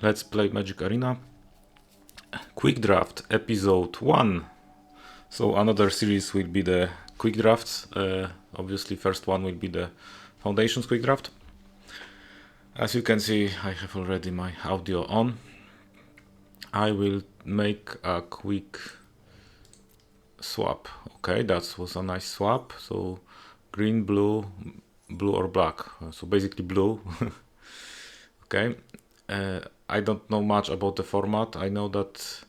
Let's play Magic Arena. Quick Draft episode 1. So another series will be the quick drafts. Obviously first one will be the Foundations quick draft. As you can see, I have already my audio on. I will make a quick swap. Okay, that was a nice swap. So green, blue, blue or black. So basically blue. Okay. I don't know much about the format. I know that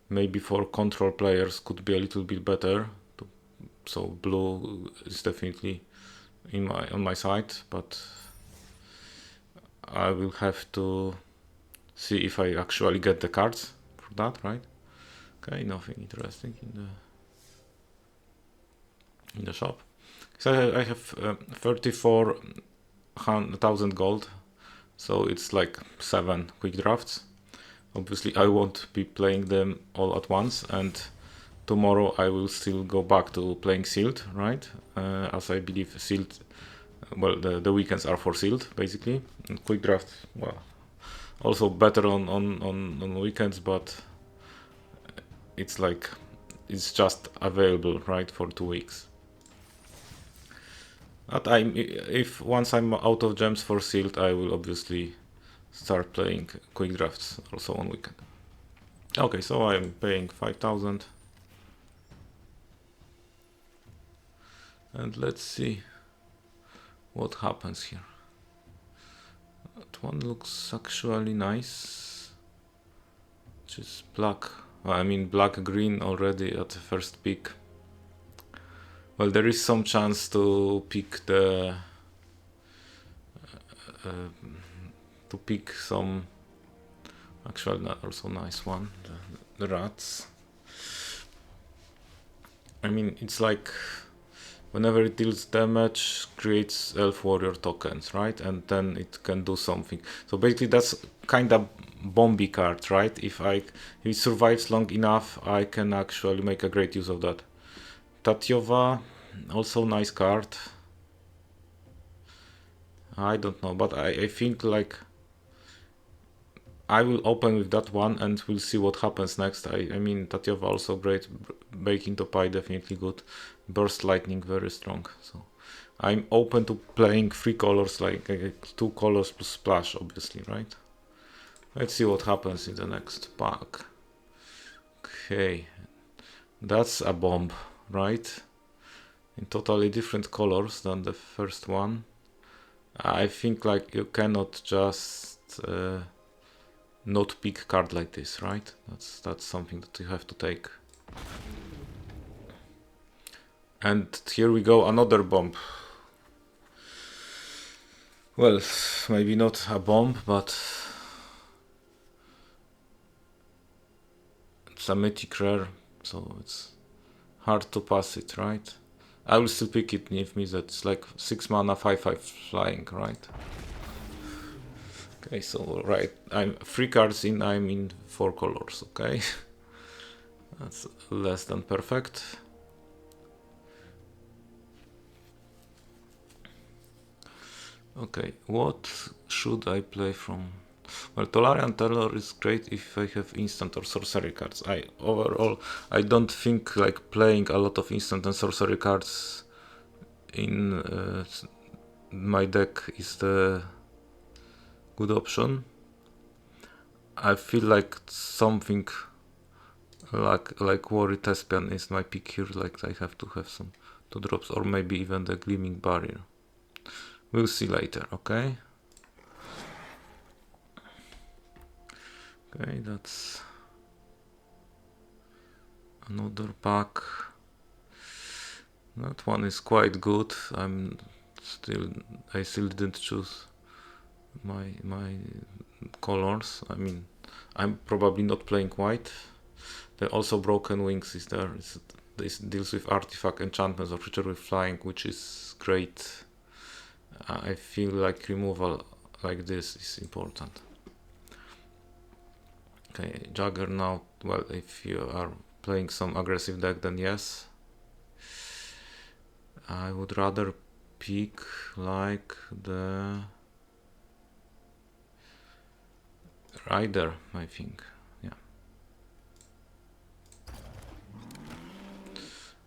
maybe for control players could be a little bit better. So blue is definitely on my side, but I will have to see if I actually get the cards for that, right? Okay, nothing interesting in the shop. So I have 34,000 gold, so it's like 7 quick drafts. Obviously I won't be playing them all at once, and tomorrow I will still go back to playing sealed, right? As I believe sealed, well, the weekends are for sealed basically. And quick draft, well, also better on weekends, but it's like it's just available, right, for 2 weeks. If once I'm out of gems for sealed, I will obviously start playing quick drafts also on weekend. Okay, so I'm paying 5,000. And let's see what happens here. That one looks actually nice. Which is black. Well, I mean black green already at the first pick. Well, there is some chance to pick the some actually also nice one, the rats. I mean, it's like whenever it deals damage, creates elf warrior tokens, right? And then it can do something. So basically that's kind of bomby card, right? If it survives long enough, I can actually make a great use of that. Tatyova, also nice card. I don't know, but I think like I will open with that one and we'll see what happens next. I mean, Tatyova also great. Baking to Pie definitely good. Burst Lightning very strong. So I'm open to playing 3 colors, like 2 colors plus splash, obviously, right? Let's see what happens in the next pack. Okay, that's a bomb, right? In totally different colors than the first one. I think like you cannot just not pick card like this, right? That's something that you have to take. And here we go, another bomb. Well, maybe not a bomb, but it's a mythic rare, so it's hard to pass it, right? I will still pick it if means that it's like 6 mana, 5/5 flying, right? Okay, so right, I'm 3 cards in, I'm in 4 colors, okay? That's less than perfect. Okay, what should I play from? Well, Tolarian Terror is great if I have instant or sorcery cards. Overall, I don't think like playing a lot of instant and sorcery cards in my deck is the good option. I feel like something like Warrior Thespian is my pick here. Like I have to have some 2 drops or maybe even the Gleaming Barrier. We'll see later, okay? Okay, that's another pack. That one is quite good. I still didn't choose my colors. I mean, I'm probably not playing white. The also Broken Wings is there. This deals with artifact, enchantments, or creature with flying, which is great. I feel like removal like this is important. Okay, Juggernaut. Well, if you are playing some aggressive deck, then yes. I would rather pick like the right there, I think. Yeah.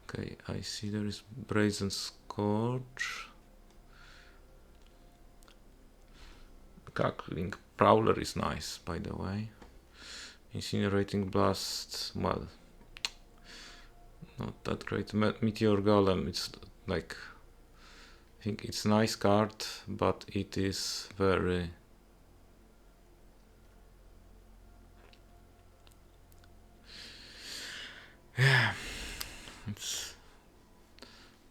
Okay, I see there is Brazen Scourge. Cackling Prowler is nice, by the way. Incinerating Blast, well, not that great. Meteor Golem, it's like, I think it's a nice card, but it is very... Yeah, it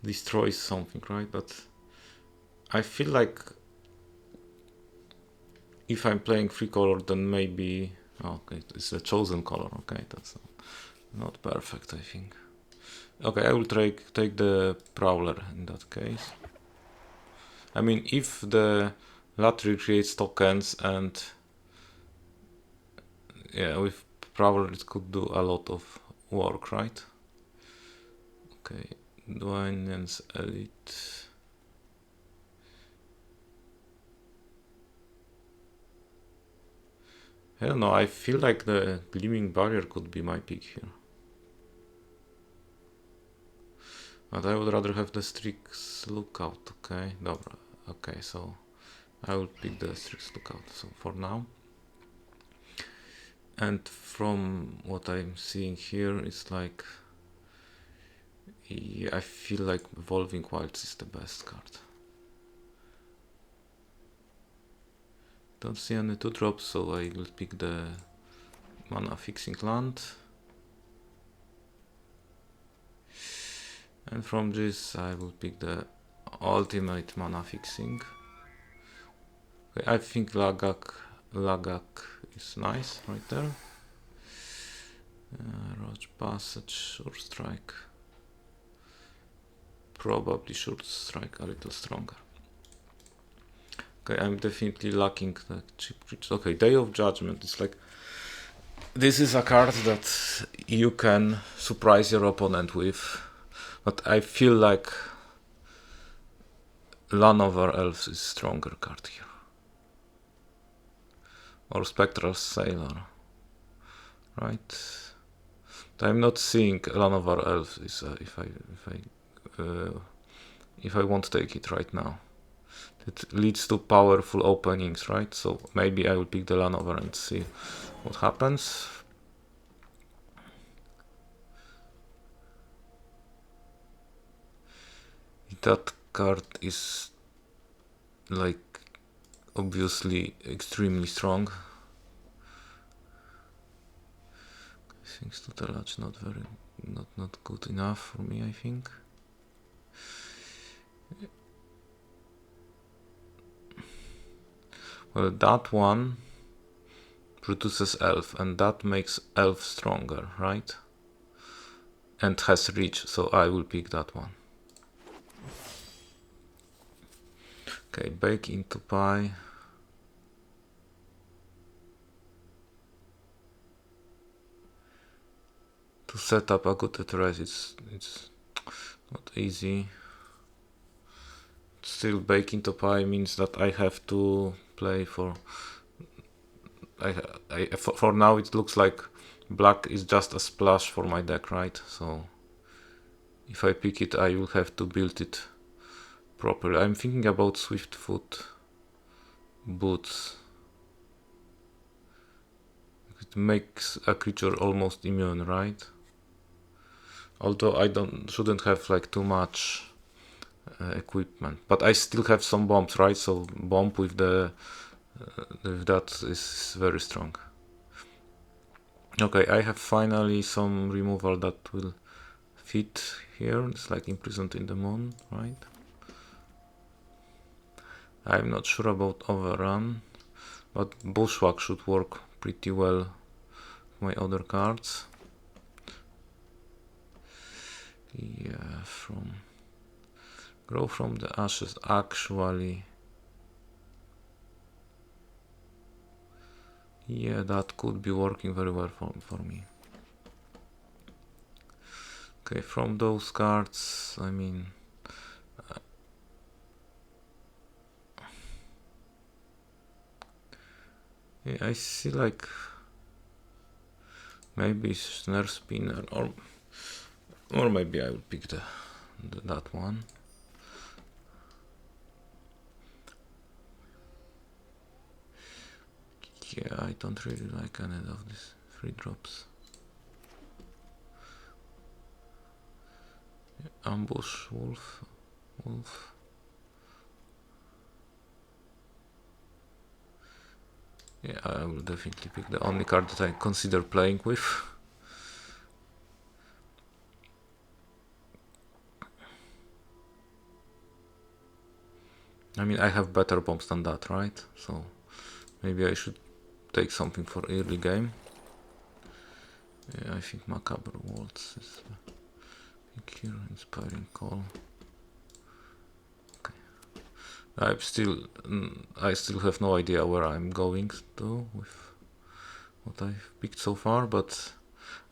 destroys something, right? But I feel like if I'm playing free color, then maybe... Oh, okay, it's a chosen color. Okay, that's not perfect, I think. Okay, I will take the Prowler in that case. I mean, if the lottery creates tokens and yeah, with Prowler it could do a lot of work, right? Okay, Dwayne's Elite. I don't know, I feel like the Gleaming Barrier could be my pick here. But I would rather have the Strix Lookout, okay? Dobra. Okay, so I will pick the Strix Lookout, so for now. And from what I'm seeing here, it's like... Yeah, I feel like Evolving Wilds is the best card. Don't see any 2-drops, so I will pick the Manafixing Land. And from this I will pick the Ultimate Manafixing. Okay, I think Lagak is nice right there. Roach Passage, Sure Strike. Probably Sure Strike a little stronger. Okay, I'm definitely lacking the cheap creatures. Okay, Day of Judgment. It's like, this is a card that you can surprise your opponent with, but I feel like Lanover Elves is stronger card here. Or Spectral Sailor, right? I'm not seeing Lanover Elves is if I won't take it right now. It leads to powerful openings, right? So maybe I will pick the Lanover and see what happens. That card is like obviously extremely strong. Things to touch not good enough for me, I think. Well, that one produces elf, and that makes elf stronger, right? And has reach, so I will pick that one. Okay, bake into pie. To set up a good address, it's not easy. Still, bake into pie means that I have to play for... for now it looks like black is just a splash for my deck, right? So if I pick it, I will have to build it properly. I'm thinking about Swiftfoot Boots. It makes a creature almost immune, right? Although I shouldn't have like too much equipment, but I still have some bombs, right? So bomb with the with that is very strong. Okay, I have finally some removal that will fit here. It's like Imprisoned in the Moon, right? I'm not sure about Overrun, but Bushwhack should work pretty well with my other cards. Yeah, Grow from the Ashes actually. Yeah, that could be working very well for me. Okay, from those cards, I mean... I see like maybe snare spinner or maybe I will pick that one. Yeah, I don't really like any of these free drops. Yeah, ambush, wolf. Yeah, I will definitely pick the only card that I consider playing with. I mean, I have better bombs than that, right? So maybe I should take something for early game. Yeah, I think Macabre Waltz is here, inspiring call. Okay. I still have no idea where I'm going to with what I've picked so far, but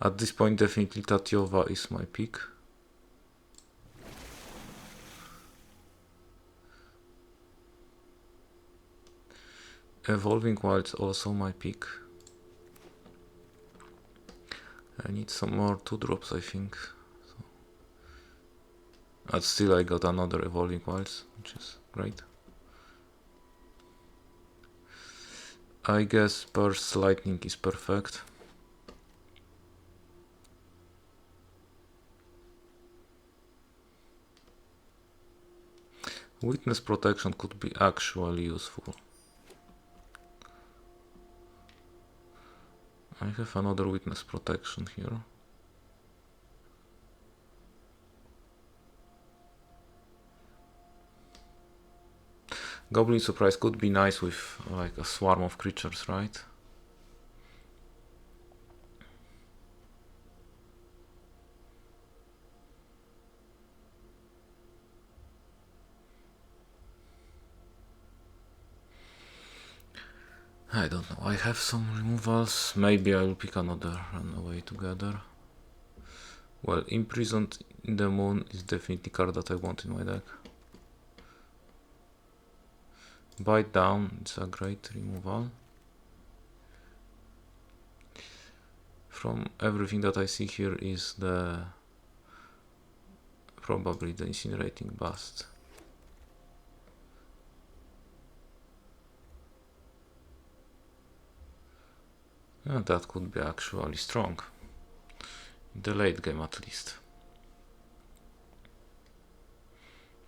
at this point definitely Tatiova is my pick. Evolving Wild's also my pick. I need some more 2-drops, I think. But still I got another Evolving Wilds, which is great. I guess Burst Lightning is perfect. Witness Protection could be actually useful. I have another Witness Protection here. Goblin Surprise could be nice with like a swarm of creatures, right? I don't know, I have some removals, maybe I will pick another Runaway Together. Well, Imprisoned in the Moon is definitely a card that I want in my deck. Bite Down, it's a great removal. From everything that I see here is probably the Incinerating Bust. And that could be actually strong. In the late game at least.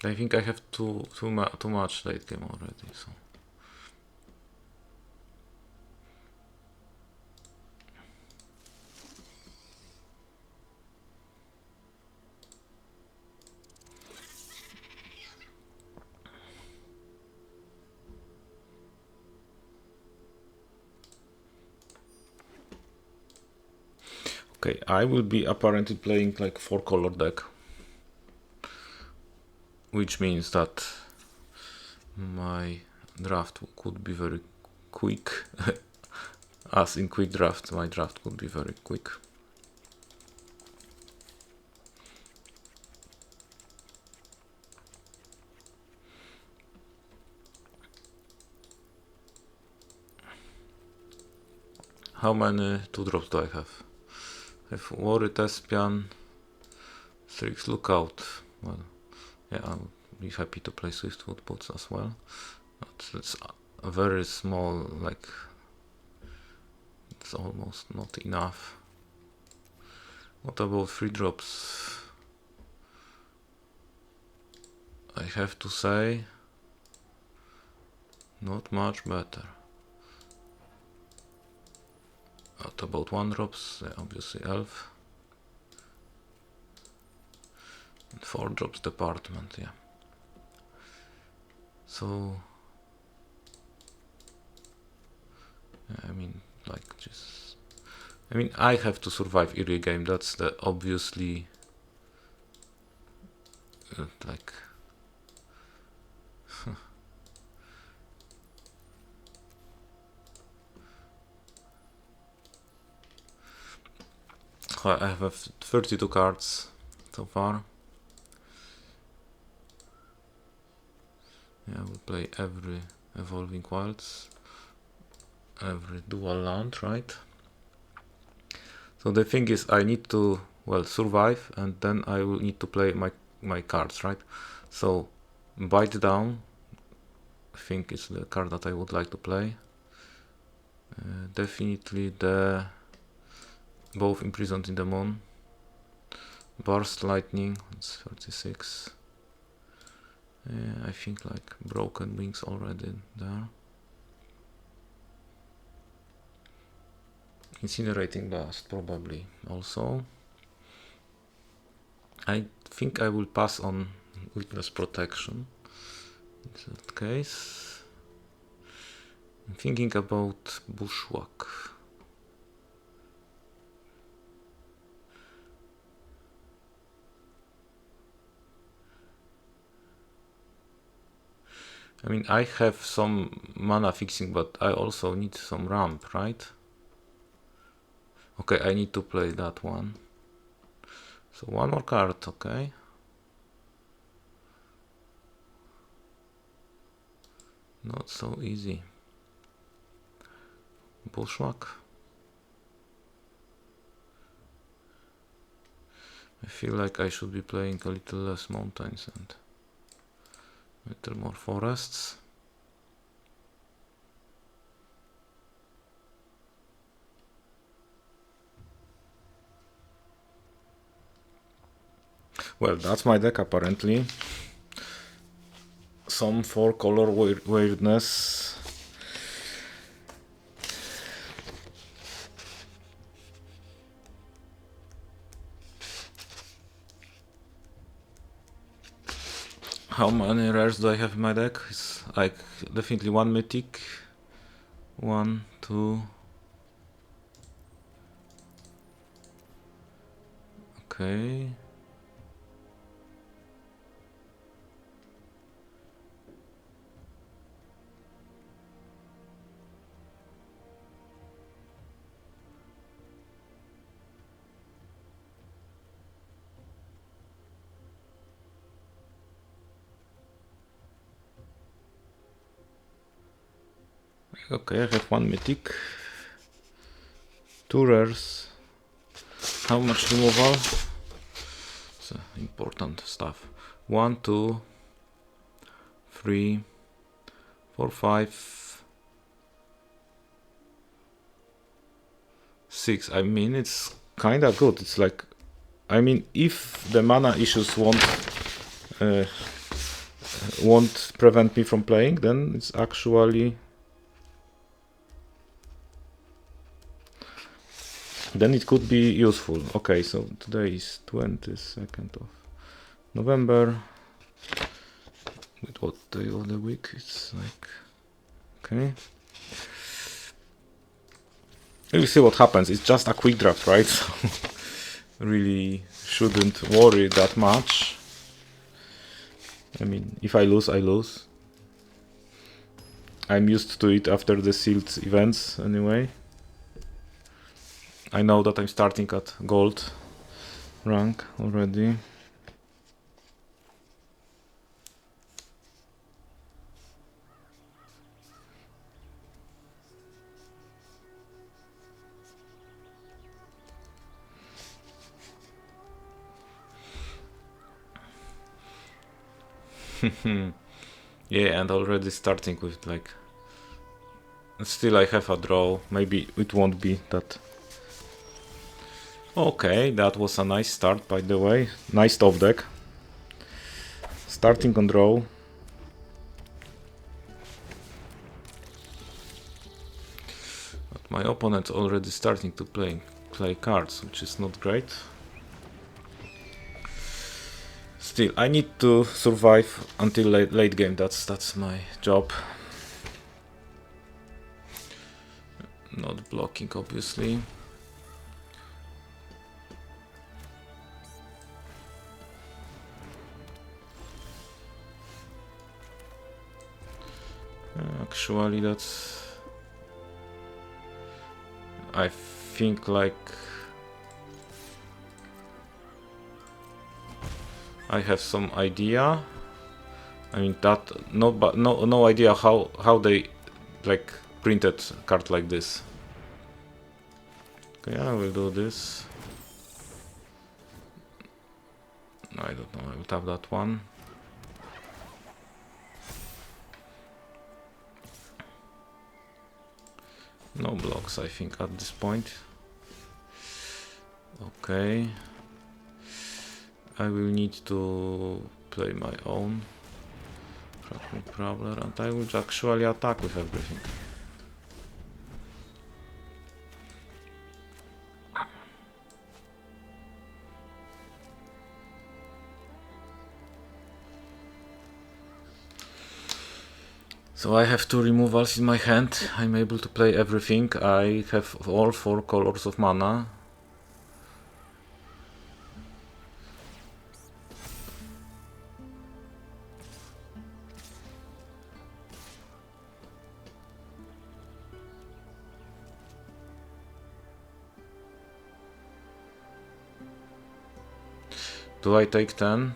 I think I have too much late game already, so. Okay, I will be apparently playing like 4-color deck, which means that my draft could be very quick. As in quick draft, my draft could be very quick. How many 2-drops do I have? I have Worry Thespian, Strix Lookout. Well, yeah, I'll be happy to play Swiftwood Boots as well. But it's a very small, like, it's almost not enough. What about 3-drops? I have to say, not much better. What about 1-drops? Obviously Elf. And 4-drops Department, yeah. So, I mean, like, just, I mean, I have to survive early game. That's the obviously, like, I have 32 cards so far. Yeah, I will play every Evolving Wilds every dual land, right? So the thing is, I need to, well, survive, and then I will need to play my cards, right? So bite down, I think it's the card that I would like to play. Definitely the both imprisoned in the moon. Burst lightning, it's 36. I think like broken wings already there. Incinerating blast probably also. I think I will pass on witness protection in that case. I'm thinking about bushwhack. I mean, I have some mana fixing, but I also need some ramp, right? Okay, I need to play that one. So one more card, okay. Not so easy. Bushwhack. I feel like I should be playing a little less mountains and a little more forests. Well, that's my deck apparently. Some 4-color weirdness. How many rares do I have in my deck? It's like definitely one mythic. 1, 2. Okay. Okay, I have one mythic. 2 rares. How much removal? It's important stuff. 1, 2, 3, 4, 5, 6. I mean, it's kinda good. It's like, I mean, if the mana issues won't prevent me from playing, then it's actually, then it could be useful. Okay, so today is 22nd of November. With what day of the week? It's like, okay. We'll see what happens. It's just a quick draft, right? So really shouldn't worry that much. I mean, if I lose, I lose. I'm used to it after the sealed events anyway. I know that I'm starting at gold rank already. Yeah, and already starting with like, still I have a draw. Maybe it won't be that. Okay, that was a nice start, by the way. Nice top deck. Starting on draw. But my opponent's already starting to play cards, which is not great. Still, I need to survive until late game. That's my job. Not blocking, obviously. Actually, that's, I think, like, I have some idea. I mean that no idea how they like printed card like this. Okay, I will do this. I don't know, I will tap that one. No blocks, I think, at this point. Okay. I will need to play my own Prowler, and I will actually attack with everything. So I have 2 removals in my hand. I'm able to play everything. I have all 4 colors of mana. Do I take 10?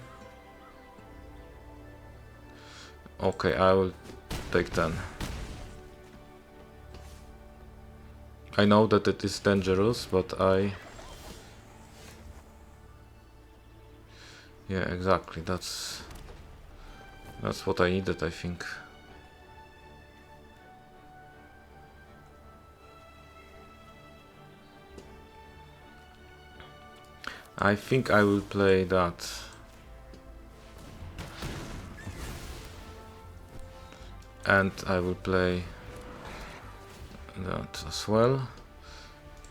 Okay, I will take 10. I know that it is dangerous, but yeah, exactly, that's what I needed, I think. I think I will play that. And I will play that as well.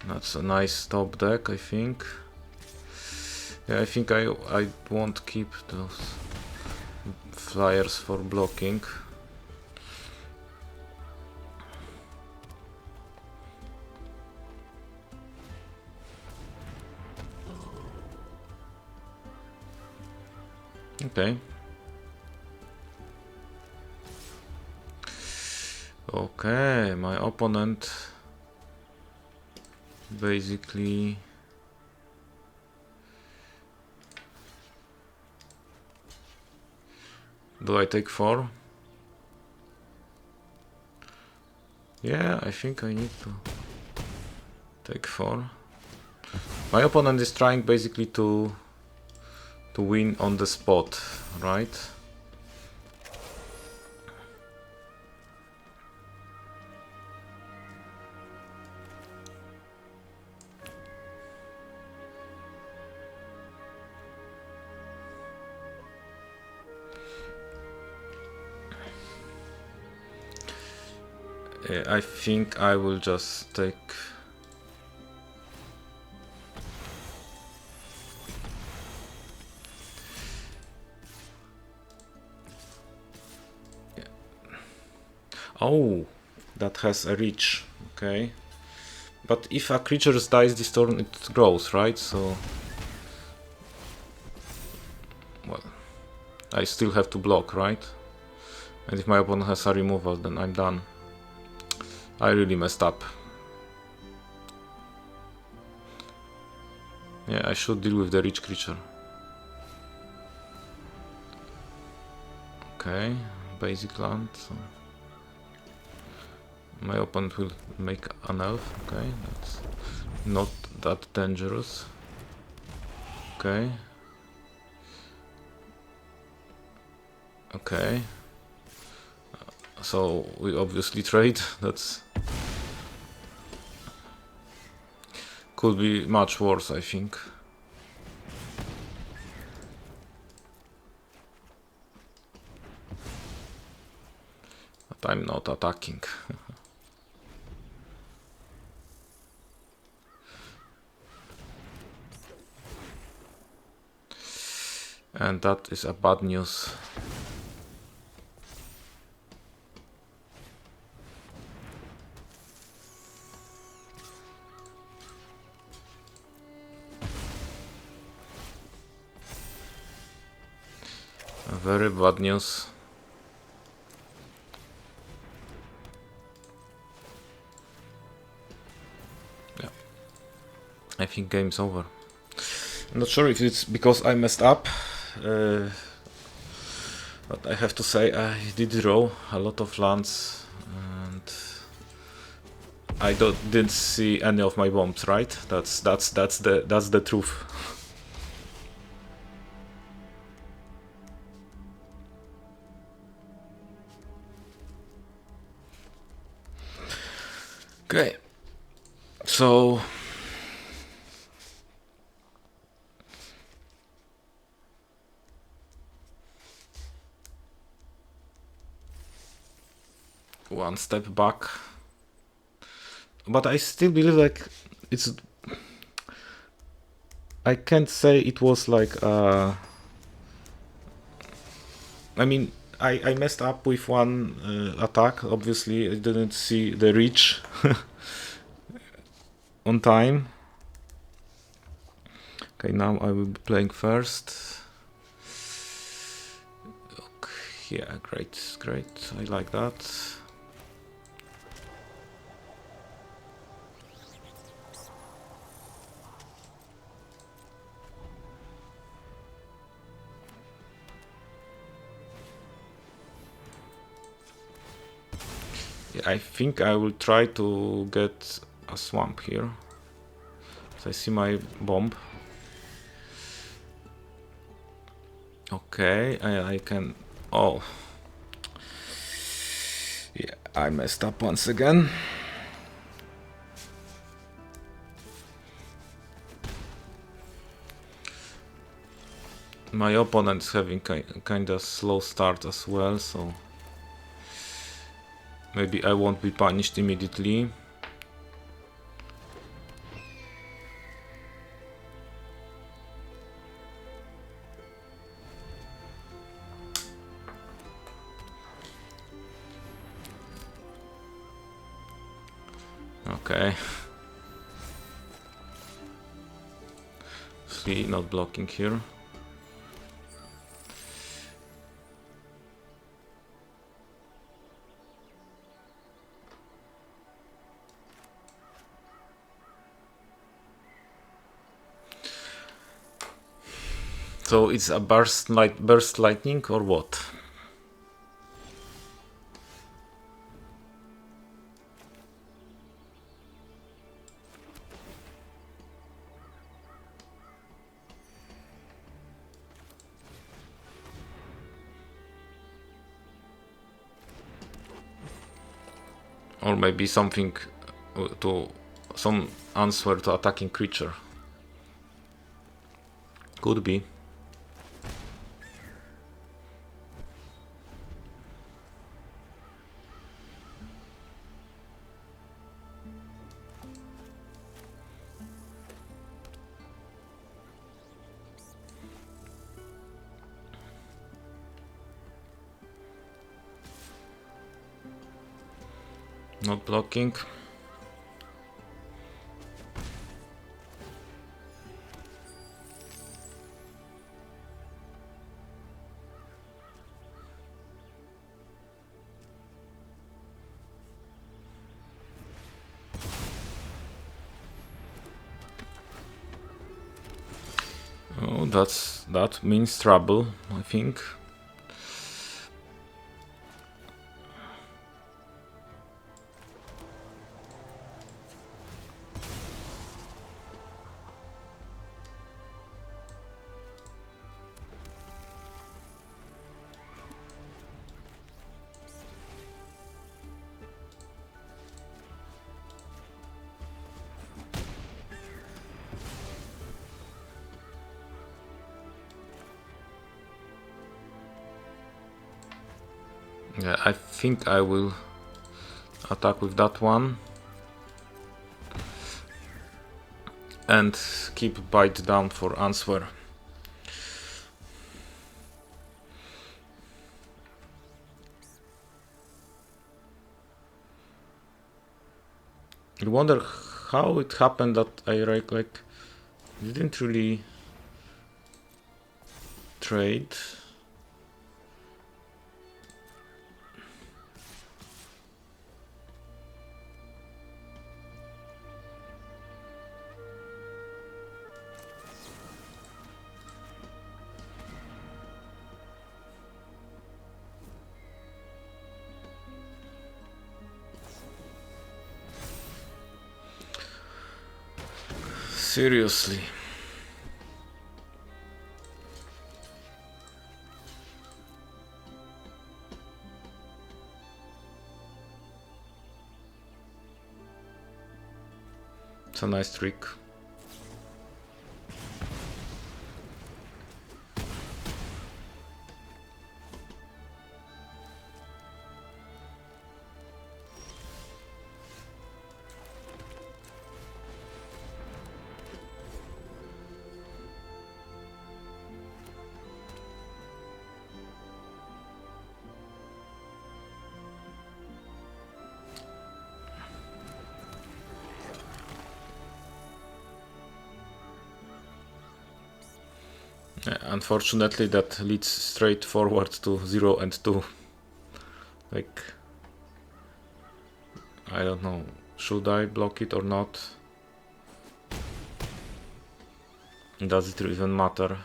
That's a nice top deck, I think. Yeah, I think I won't keep those flyers for blocking. Okay. Okay, my opponent basically do I take 4? Yeah, I think I need to take 4. My opponent is trying basically to win on the spot, right? I think I will just take oh, that has a reach, okay. But if a creature dies this turn, it grows, right? So, well, I still have to block, right? And if my opponent has a removal, then I'm done. I really messed up. Yeah, I should deal with the rich creature. Okay, basic land. So my opponent will make an elf. Okay, that's not that dangerous. Okay. Okay. So we obviously trade. That's could be much worse, I think. But I'm not attacking. And that is a bad news. Very bad news. Yeah. I think game's over. I'm not sure if it's because I messed up. But I have to say I did draw a lot of lands and didn't see any of my bombs, right? That's the truth. Okay, so one step back, but I still believe like it's. I can't say it was like. I mean, I messed up with one attack. Obviously, I didn't see the reach on time. Okay, now I will be playing first. Okay, yeah, great. I like that. Yeah, I think I will try to get a swamp here. So I see my bomb. Okay, I can. Oh, yeah, I messed up once again. My opponent's having kind of slow start as well, so maybe I won't be punished immediately. Okay. See, not blocking here. So it's a burst lightning or what? Or maybe something to some answer to attacking creature. Could be. Not blocking. Oh, that means trouble, I think. Yeah, I think I will attack with that one and keep bite down for answer. I wonder how it happened that I like didn't really trade. Seriously. It's a nice trick. Unfortunately, that leads straight forward to 0 and 2. Like, I don't know, should I block it or not? Does it even matter?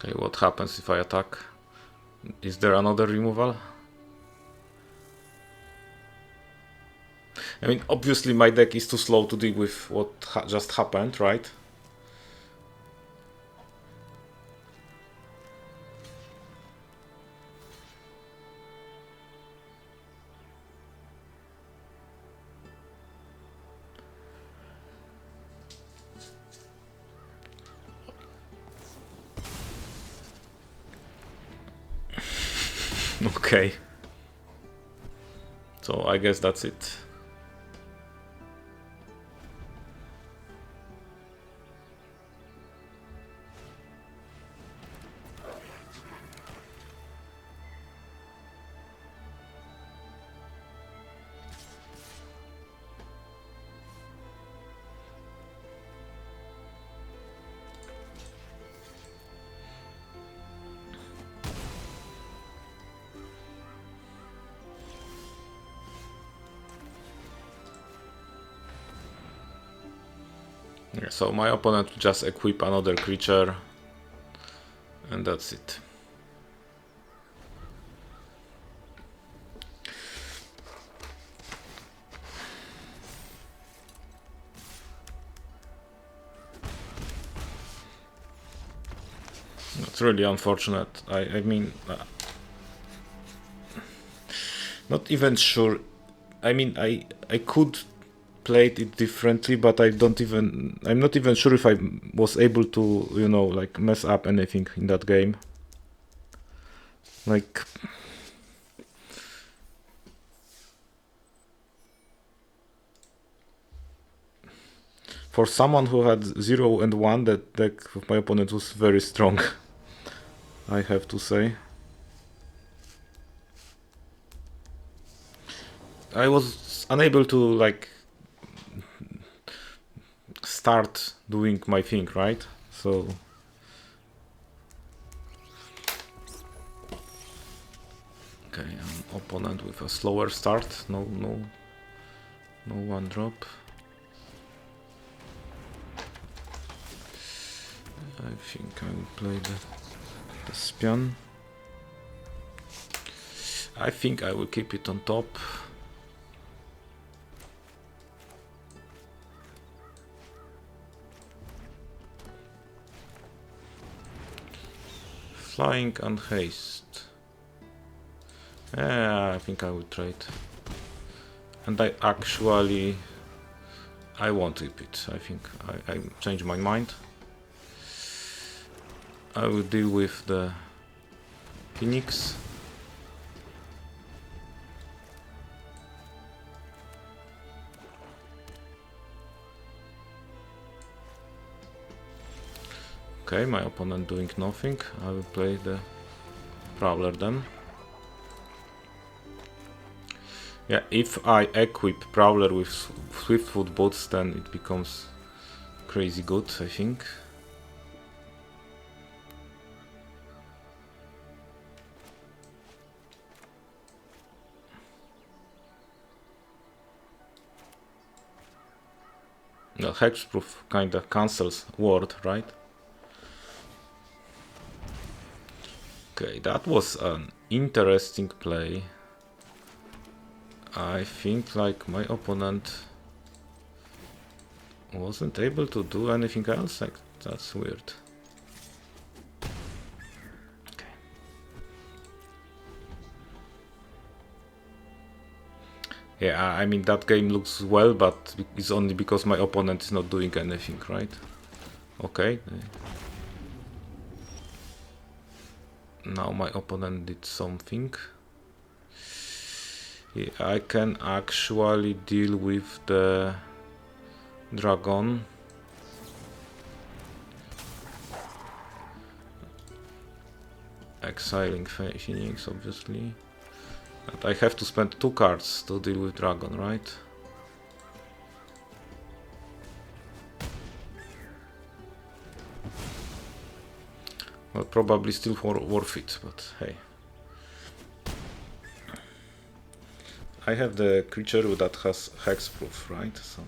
Okay, what happens if I attack? Is there another removal? I mean, obviously my deck is too slow to deal with what just happened, right? Okay. So I guess that's it. Yeah, so my opponent will just equip another creature, and that's it. It's really unfortunate. I mean, not even sure. I mean, I could played it differently, but I'm not even sure if I was able to, you know, like mess up anything in that game. Like, for someone who had 0 and 1, that deck of my opponent was very strong, I have to say. I was unable to like start doing my thing, right? So okay, an opponent with a slower start. No one drop. I think I will play the Spion. I think I will keep it on top. Flying and haste. Yeah, I think I will trade. And I won't keep it. I think I changed my mind. I will deal with the Phoenix. Okay, my opponent doing nothing. I will play the Prowler then. Yeah, if I equip Prowler with Swiftfoot boots, then it becomes crazy good, I think. No, hexproof kinda cancels ward, right? Okay, that was an interesting play. I think like my opponent wasn't able to do anything else. Like, that's weird. Okay. Yeah, I mean that game looks well, but it's only because my opponent is not doing anything, right? Okay. Now my opponent did something. Yeah, I can actually deal with the dragon. Exiling Phoenix, obviously. And I have to spend 2 cards to deal with dragon, right? Well, probably still worth it, but hey. I have the creature that has hexproof, right? So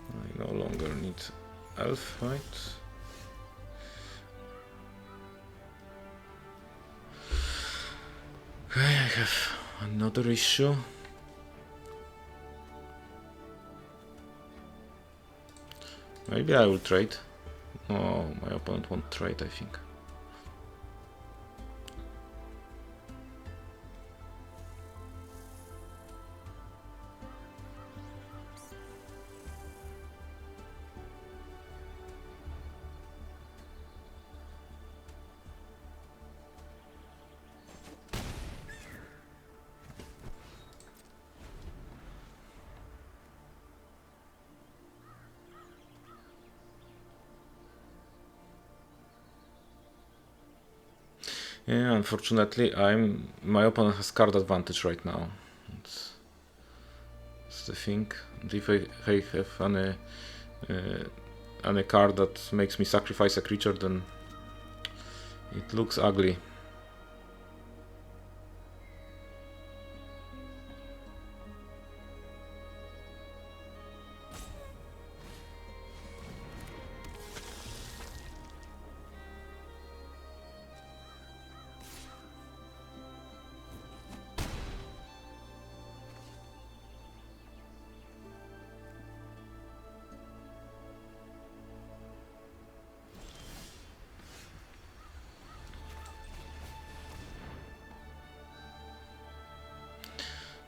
I no longer need elf, right? Okay, I have another issue. Maybe I will trade. Oh, my opponent won't trade, I think. Yeah, unfortunately, my opponent has card advantage right now. That's the thing. And if I have any card that makes me sacrifice a creature, then it looks ugly.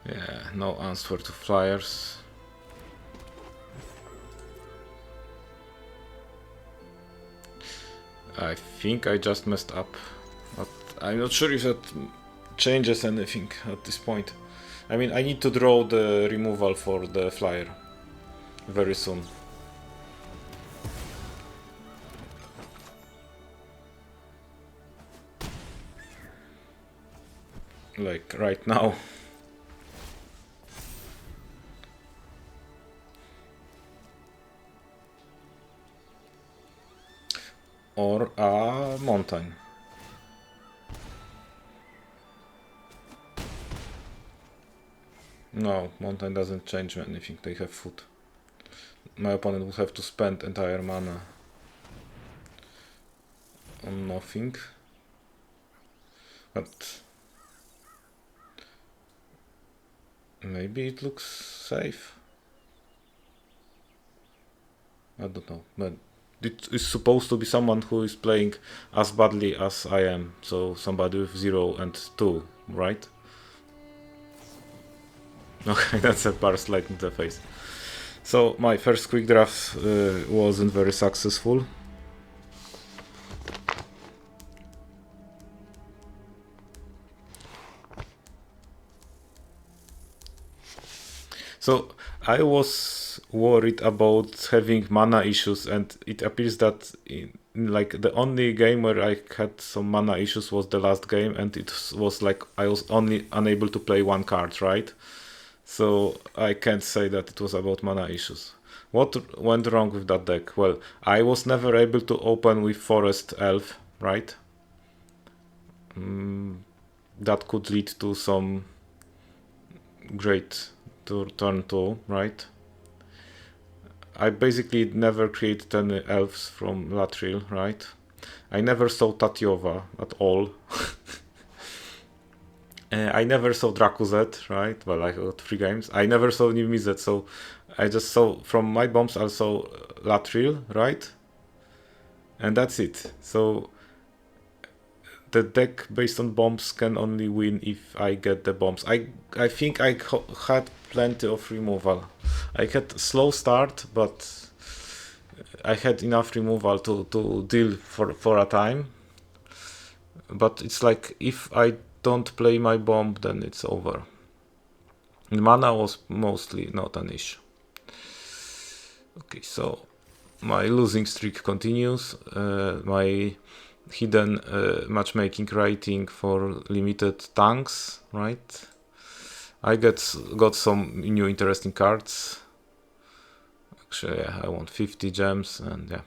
Yeah, no answer to flyers. I think I just messed up, but I'm not sure if that changes anything at this point. I mean, I need to draw the removal for the flyer very soon. Like right now. Or a mountain. No, mountain doesn't change anything, they have food. My opponent would have to spend entire mana on nothing. But maybe it looks safe. I don't know, but it is supposed to be someone who is playing as badly as I am, so somebody with 0 and 2, right? Okay, that's a burst light in the face. So my first quick draft wasn't very successful. So I was worried about having mana issues, and it appears that like the only game where I had some mana issues was the last game, and it was like I was only unable to play one card, right? So I can't say that it was about mana issues. What went wrong with that deck? Well, I was never able to open with Forest Elf, right? That could lead to some great turn 2, right? I basically never created any elves from Latril, right? I never saw Tatyova at all. I never saw Dracuzet, right? Well, I got 3 games. I never saw Nimizet, so I just saw from my bombs I saw Latril, right? And that's it. So the deck based on bombs can only win if I get the bombs. I think I had plenty of removal. I had slow start, but I had enough removal to deal for a time. But it's like if I don't play my bomb, then it's over. The mana was mostly not an issue. Okay, so my losing streak continues. My hidden matchmaking rating for limited tanks, right? I got some new interesting cards. Actually, yeah, I want 50 gems, and yeah,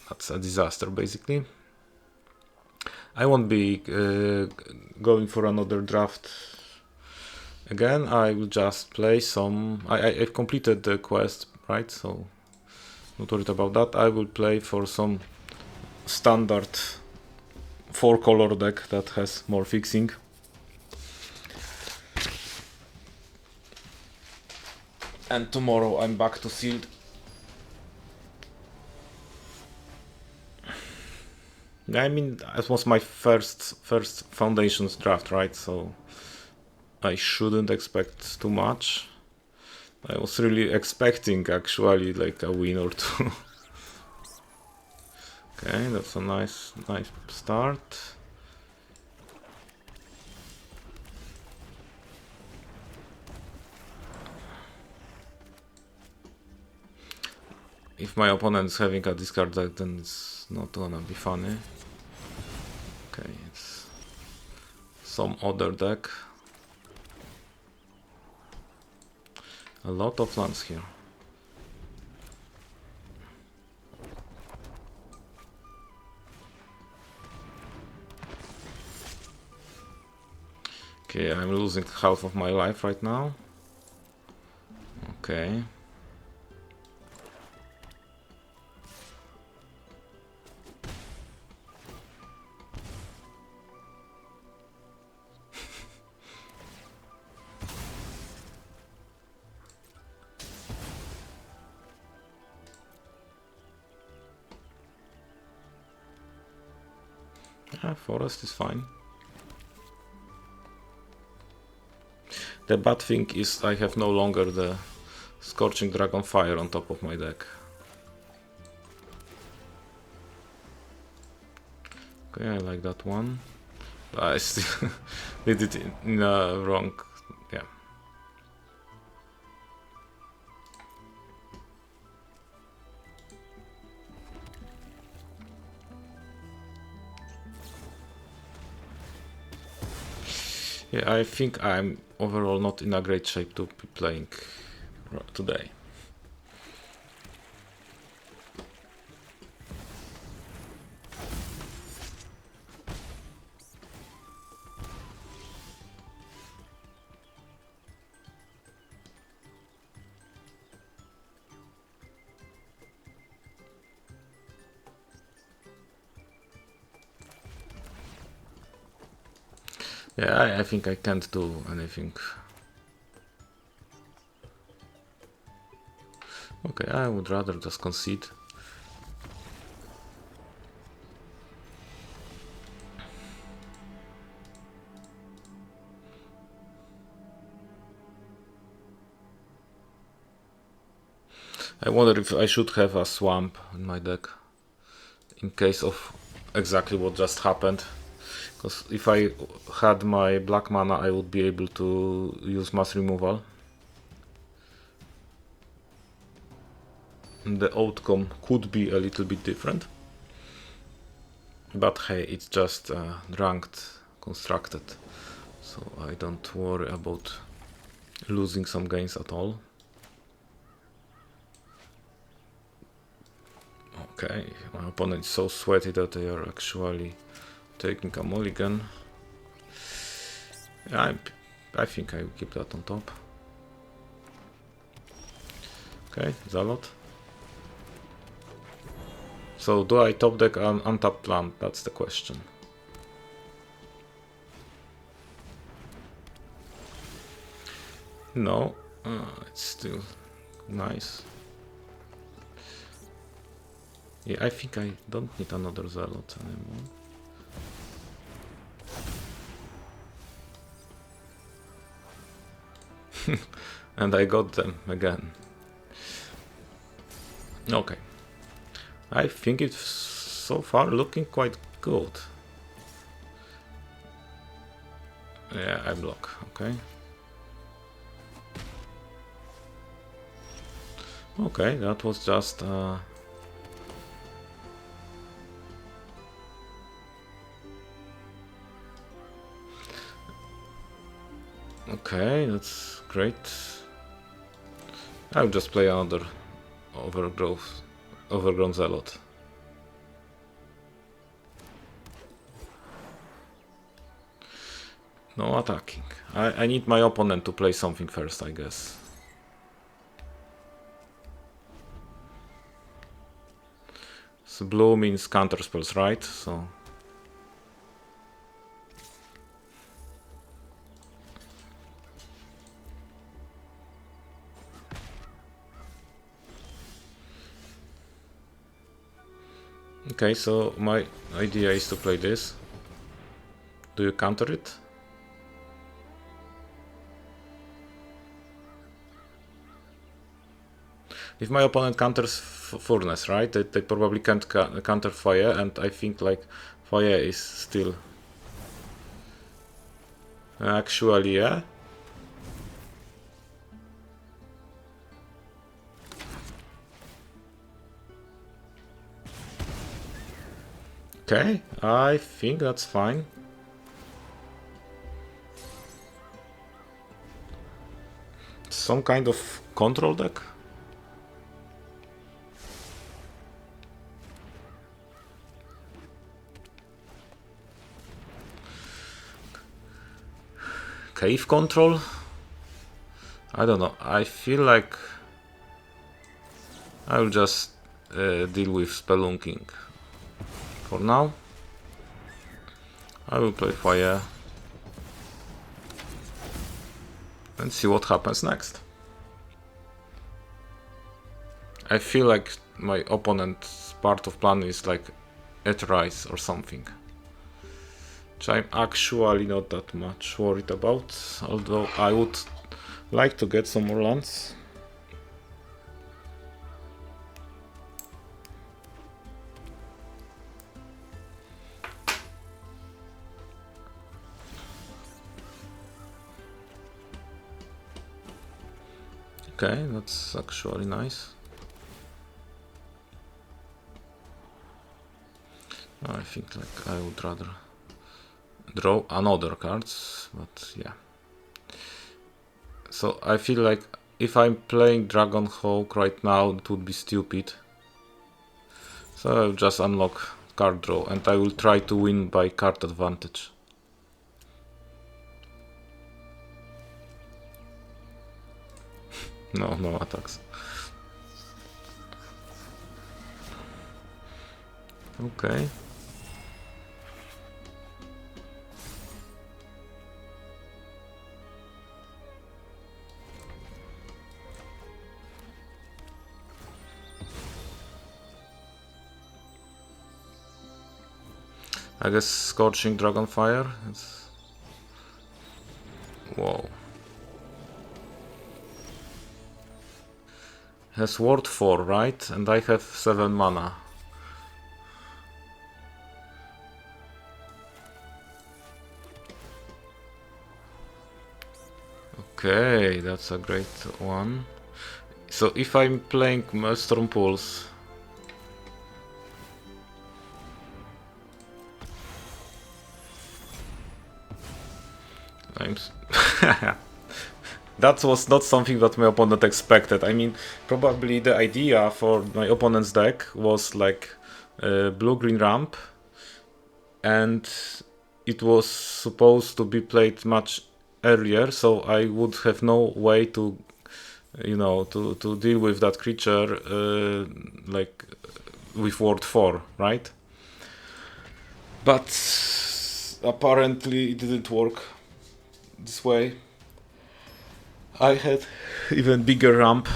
that's a disaster basically. I won't be going for another draft again. I will just play some. I've completed the quest, right? So not worried about that. I will play for some standard 4-color deck that has more fixing. And tomorrow I'm back to sealed. I mean, it was my first foundations draft, right? So I shouldn't expect too much. I was really expecting actually like a win or two. Okay, that's a nice start. If my opponent is having a discard deck, then it's not gonna be funny. Okay, it's some other deck. A lot of lands here. Okay, I'm losing half of my life right now. Okay. Yeah, forest is fine. The bad thing is I have no longer the Scorching Dragon Fire on top of my deck. Okay, I like that one. I still did it in a wrong... yeah. Yeah, I think I'm overall not in a great shape to be playing today. Yeah, I think I can't do anything. Okay, I would rather just concede. I wonder if I should have a swamp in my deck in case of exactly what just happened. Because if I had my black mana, I would be able to use mass removal. the outcome could be a little bit different. But hey, it's just ranked constructed, so I don't worry about losing some games at all. Okay, my opponent is so sweaty that they are actually taking a mulligan. I think I will keep that on top. Okay, Zalot. So do I top deck an untapped land? That's the question. No, it's still nice. Yeah, I think I don't need another Zealot anymore. And I got them again. Okay. I think it's so far looking quite good. Yeah, I block, okay. Okay, that was just okay, that's great. I'll just play another overgrown Zealot. No attacking. I need my opponent to play something first, I guess. So blue means counter spells, right? So okay, so my idea is to play this. Do you counter it? If my opponent counters Furnace, right? They probably can't counter Fire, and I think like Fire is still actually, yeah. Okay, I think that's fine. Some kind of control deck. Cave control? I don't know. I feel like I will just deal with spelunking for now. I will play Fire and see what happens next. I feel like my opponent's part of plan is like Etherise or something, which I'm actually not that much worried about, although I would like to get some more lands. Okay, that's actually nice. I think like I would rather draw another cards, but yeah. So I feel like if I'm playing Dragon Hawk right now, it would be stupid. So I'll just unlock card draw and I will try to win by card advantage. No attacks. Okay. I guess Scorching Dragonfire. It's... Whoa. Has ward 4, right? And I have 7 mana. Okay, that's a great one. So if I'm playing Maelstrom Pulse, I'm that was not something that my opponent expected. I mean, probably the idea for my opponent's deck was like blue-green ramp, and it was supposed to be played much earlier, so I would have no way to, you know, to deal with that creature like with ward 4, right? But apparently it didn't work this way. I had even bigger ramp.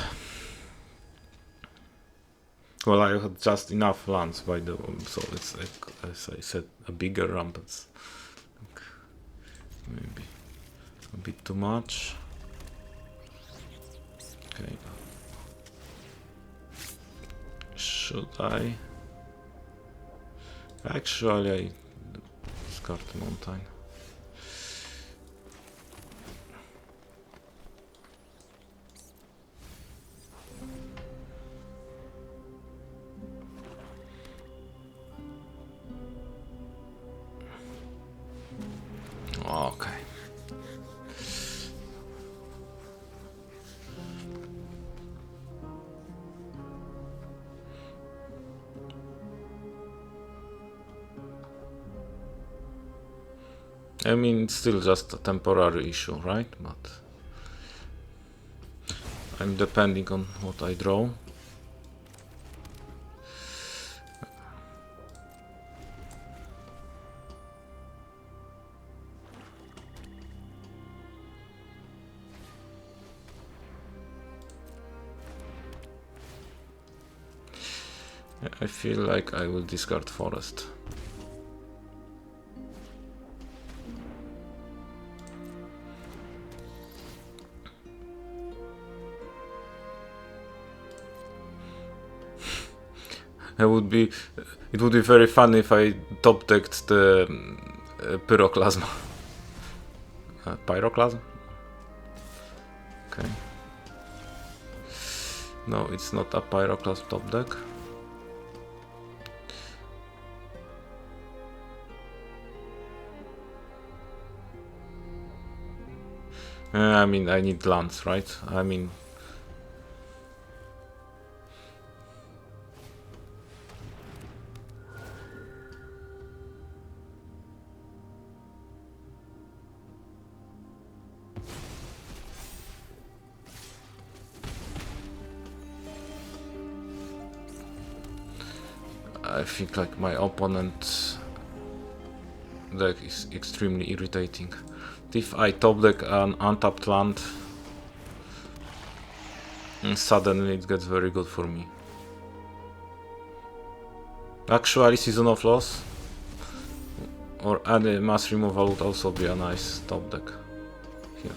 Well, I had just enough lands by the so it's like, as I said, a bigger ramp. It's like maybe a bit too much. Okay. Should I? Actually, I discard the mountain. Okay. I mean, it's still just a temporary issue, right? But I'm depending on what I draw. I feel like I will discard forest. It would be very funny if I top decked the pyroclasm. Pyroclasm? Okay. No, it's not a pyroclasm top deck. I mean, I need lands, right? I mean, I think like my opponent deck is extremely irritating. If I top deck an untapped land, suddenly it gets very good for me. Actually, Season of Loss or any mass removal would also be a nice top deck here.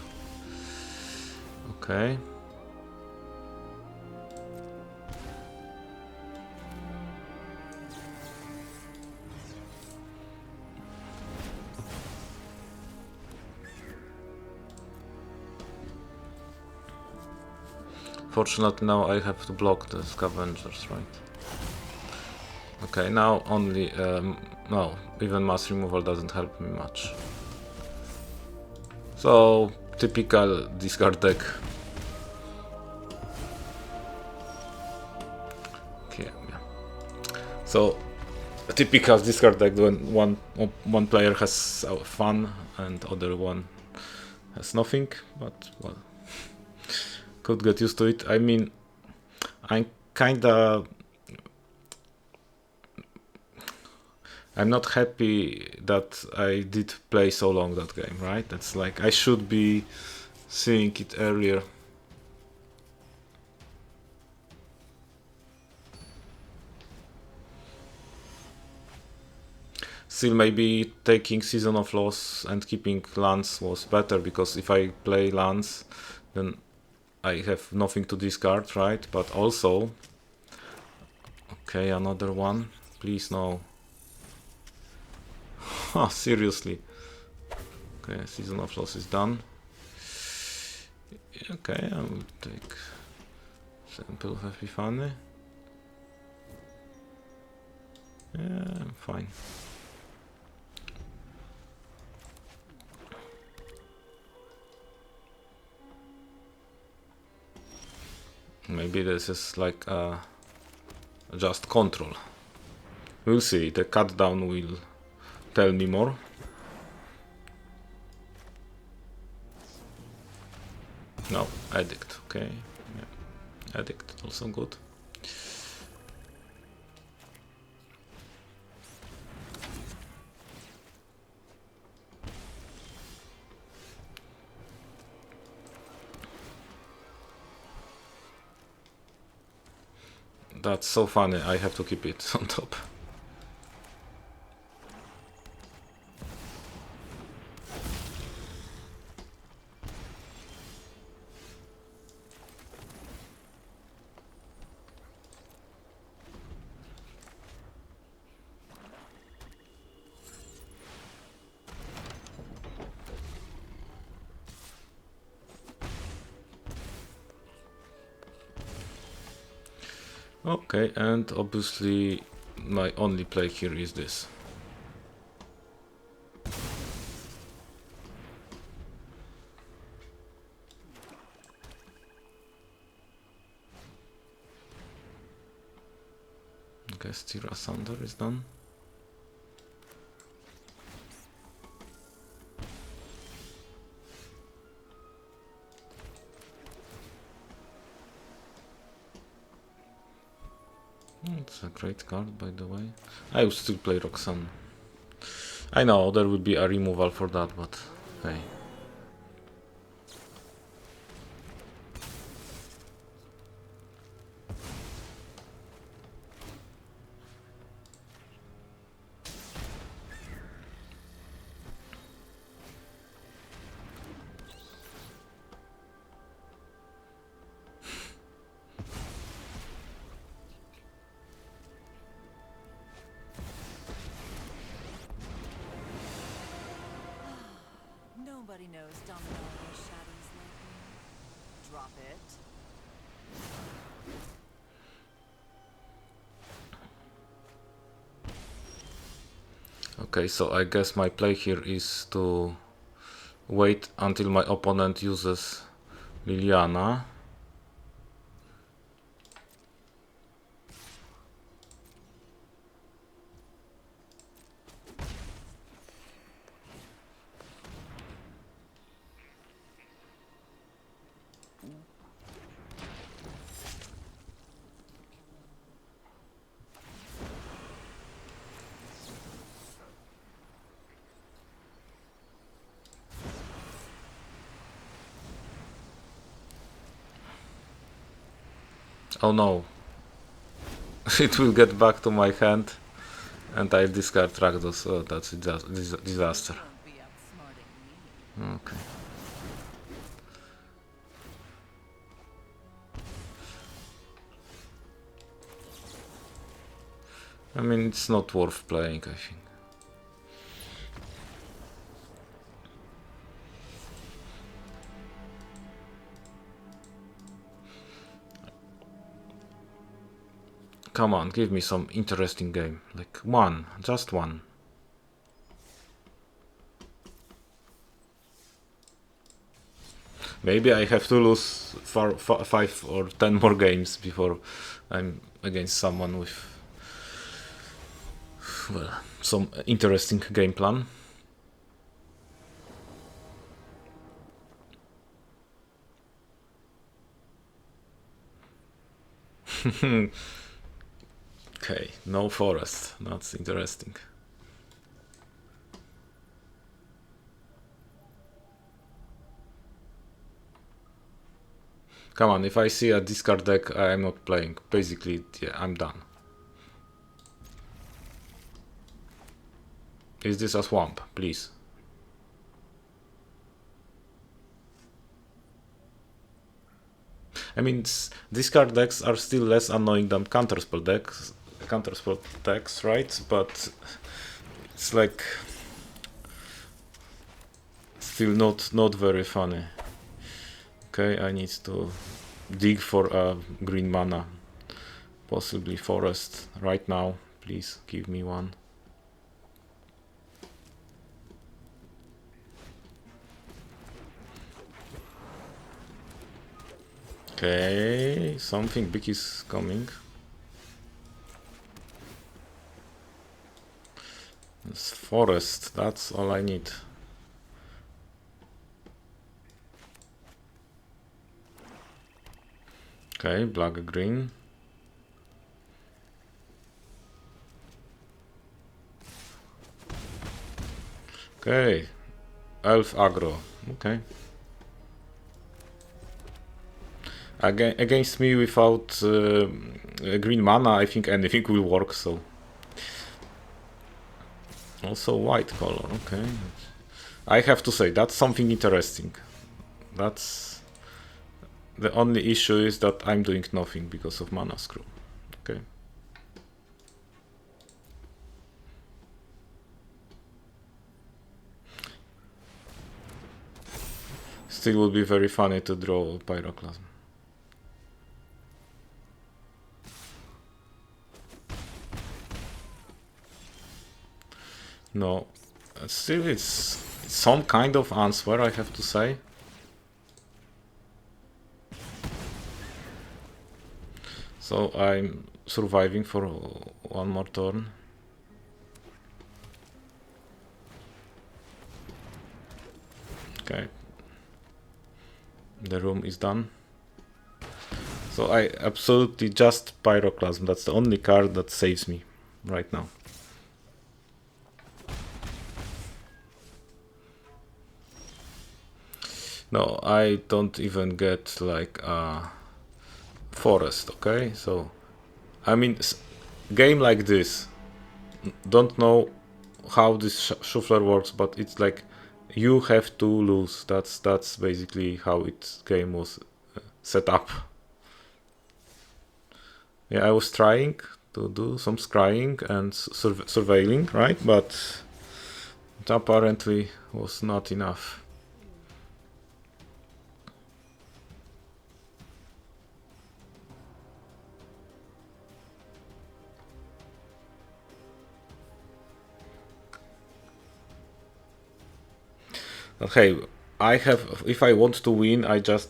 Okay. Fortunately now I have to block the scavengers, right? Okay, now only no, even mass removal doesn't help me much. So typical discard deck. Okay, yeah. So a typical discard deck when one player has fun and other one has nothing, but well, could get used to it. I mean, I'm not happy that I did play so long that game, right? It's like I should be seeing it earlier. Still, maybe taking Season of Loss and keeping lands was better, because if I play lands, then I have nothing to discard, right? But also, okay, another one. Please no. Oh, seriously. Okay, Season of Loss is done. Okay, I will take Temple of Epiphany. Yeah, fine. Maybe this is like just control. We'll see. The cut down will tell me more. No, addict. Okay. Yeah. Addict, also good. That's so funny, I have to keep it on top. Okay, and obviously my only play here is this. I guess Tira Sander is done. It's a great card, by the way. I would still play Roxanne. I know there would be a removal for that, but hey. Nobody knows Domino and shadows like me. Drop it. Okay, so I guess my play here is to wait until my opponent uses Liliana. Oh no, it will get back to my hand and I'll discard Rakdos. Oh, that's a disaster. Don't be outsmarting me. Okay. I mean, it's not worth playing, I think. Come on, give me some interesting game. Like one, just one. Maybe I have to lose 5 or 10 more games before I'm against someone with, well, some interesting game plan. Okay, no forest. That's interesting. Come on, if I see a discard deck, I'm not playing. Basically, yeah, I'm done. Is this a swamp, please? I mean, discard decks are still less annoying than counterspell decks, right? But it's like still not very funny. Okay, I need to dig for a green mana. Possibly forest right now. Please give me one. Okay, something big is coming. It's forest, that's all I need. Okay, black green. Okay, elf aggro. Okay. Against me without green mana, I think anything will work, so. Also white color, okay. I have to say, that's something interesting. That's... The only issue is that I'm doing nothing because of mana screw. Okay. Still would be very funny to draw Pyroclasm. No, still it's some kind of answer, I have to say. So I'm surviving for one more turn. Okay. The room is done. So I absolutely just Pyroclasm. That's the only card that saves me right now. No, I don't even get like a forest, okay? So, I mean, game like this, don't know how this shuffler works, but it's like you have to lose. That's basically how its game was set up. Yeah, I was trying to do some scrying and surveilling, right? But it apparently was not enough. But hey, I have, if I want to win, I just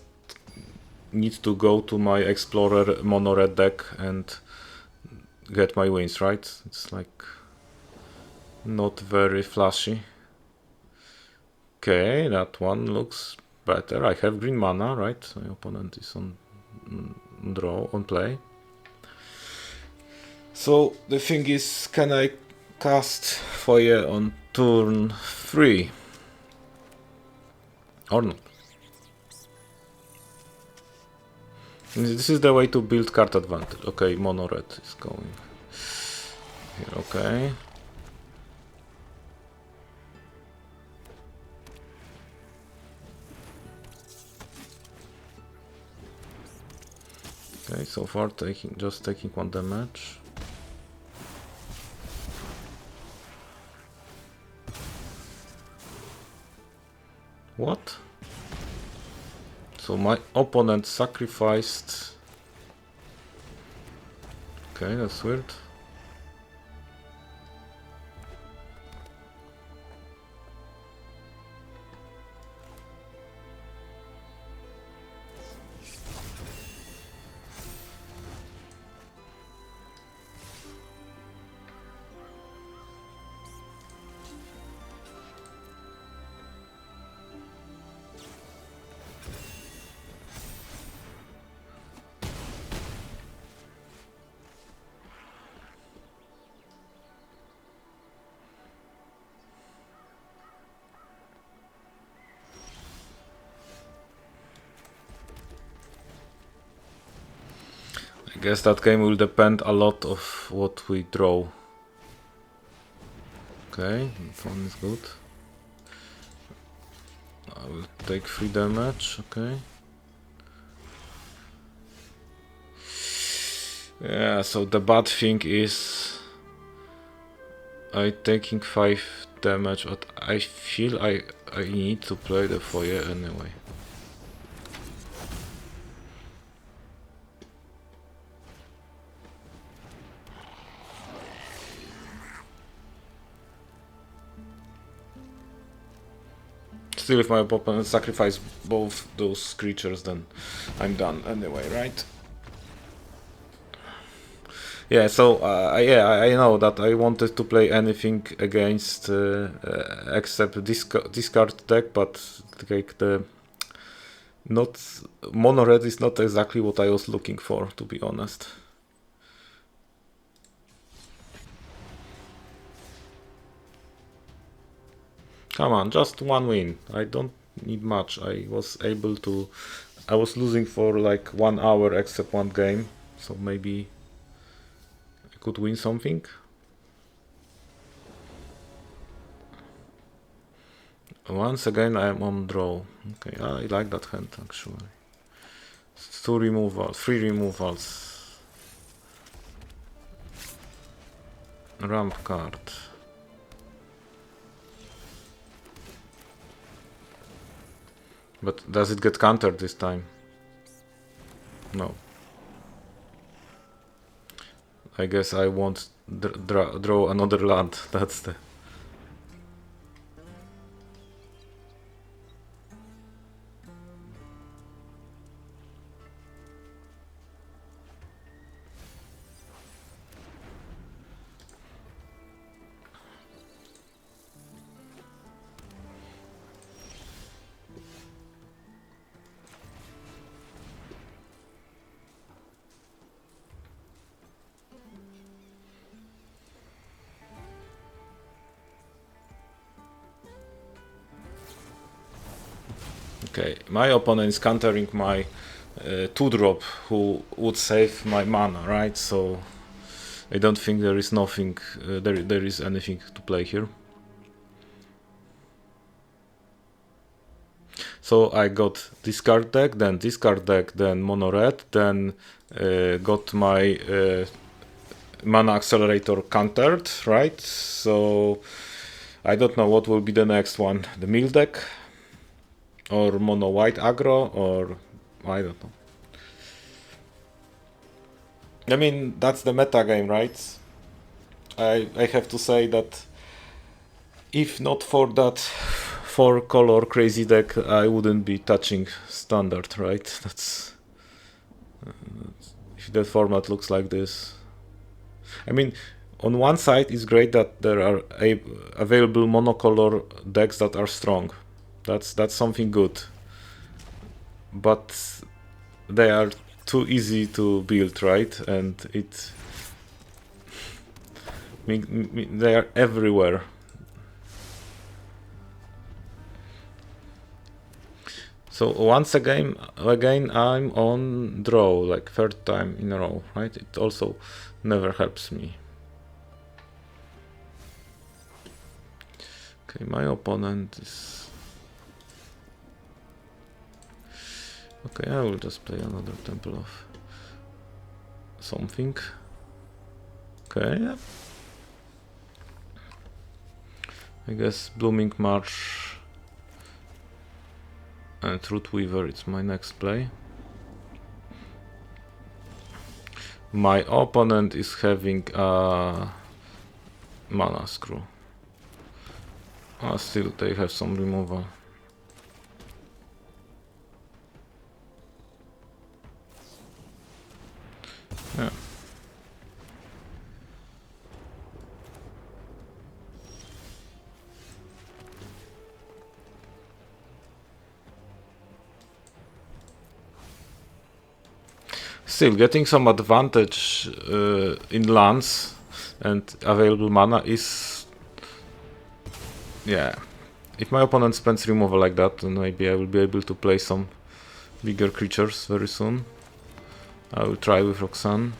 need to go to my Explorer mono red deck and get my wins, right? It's like not very flashy. Okay, that one looks better. I have green mana, right? My opponent is on draw, on play. So the thing is, can I cast Foyer on turn 3? Or not? This is the way to build card advantage. Okay, mono red is going here, okay. Okay, so far just taking 1 damage. What? So my opponent sacrificed... Okay, that's weird. I guess that game will depend a lot of what we draw. Okay, that one is good. I will take 3 damage, okay. Yeah, so the bad thing is I taking 5 damage, but I feel I need to play the Foyer anyway. Still, if my opponent sacrifice both those creatures, then I'm done anyway, right? Yeah, so yeah, I know that I wanted to play anything against except discard deck, but like the not mono red is not exactly what I was looking for, to be honest. Come on, just one win. I don't need much. I was losing for like 1 hour except one game, so maybe I could win something. Once again, I am on draw. Okay, I like that hand actually. 2 removals, 3 removals. Ramp card. But does it get countered this time? No. I guess I won't draw another land. That's the... Okay, my opponent is countering my 2-drop who would save my mana, right? So I don't think there is nothing, there is anything to play here. So I got discard deck, then mono red, then got my mana accelerator countered, right? So I don't know what will be the next one. The mill deck? Or mono white aggro? Or I don't know. I mean, that's the meta game, right? I have to say that if not for that 4-color crazy deck, I wouldn't be touching standard, right? That's if the format looks like this. I mean, on one side, it's great that there are available monocolor decks that are strong. That's something good. But they are too easy to build, right? And they are everywhere. So once again, I'm on draw, like 3rd time in a row, right? It also never helps me. Okay, my opponent is... Okay, I will just play another Temple of something. Okay, yeah. I guess Blooming March and Root Weaver, it's my next play. My opponent is having a mana screw. Still they have some removal. Yeah. Still, getting some advantage in lands and available mana is... Yeah. If my opponent spends removal like that, then maybe I will be able to play some bigger creatures very soon. I will try with Roxanne.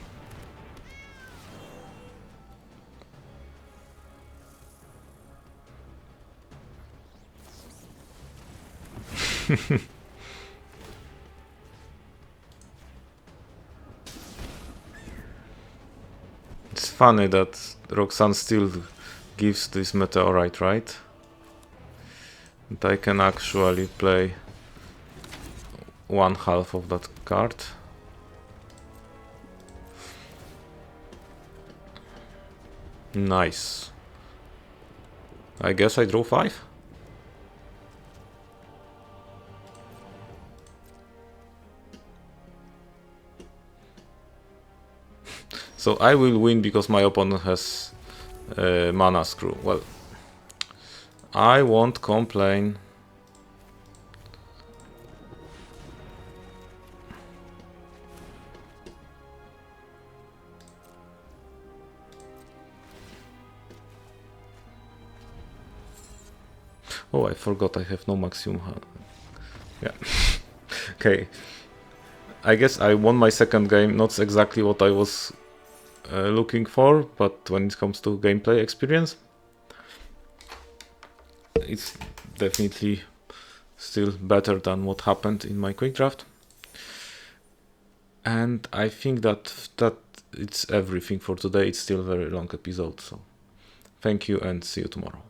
It's funny that Roxanne still gives this meteorite, right? And I can actually play 1/2 of that card. Nice. I guess I draw 5? So I will win because my opponent has mana screw. Well, I won't complain. Oh, I forgot I have no maximum. Yeah. Okay. I guess I won my second game. Not exactly what I was looking for, but when it comes to gameplay experience, it's definitely still better than what happened in my quick draft. And I think that it's everything for today. It's still a very long episode, so thank you and see you tomorrow.